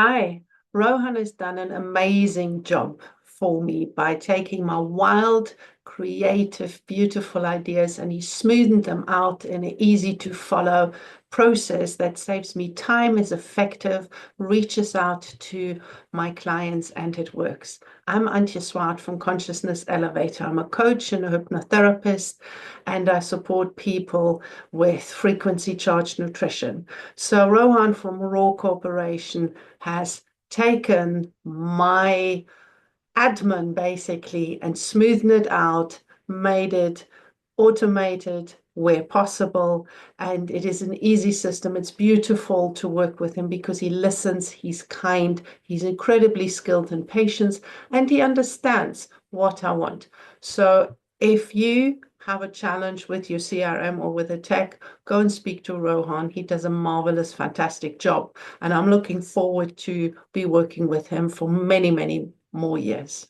Hi, Rohan has done an amazing job for me by taking my wild, creative, beautiful ideas and he smoothened them out in an easy to follow process that saves me time, is effective, reaches out to my clients, and it works. I'm Antje Swart from Consciousness Elevator. I'm a coach and a hypnotherapist, and I support people with frequency charged nutrition. So Rohan from Raw Corporation has taken my admin basically and smoothed it out, made it automated where possible, and it is an easy system. It's beautiful to work with him because he listens, he's kind, he's incredibly skilled in patience, and he understands what I want. So if you have a challenge with your CRM or with a tech, go and speak to Rohan. He does a marvelous, fantastic job. And I'm looking forward to be working with him for many, many more years.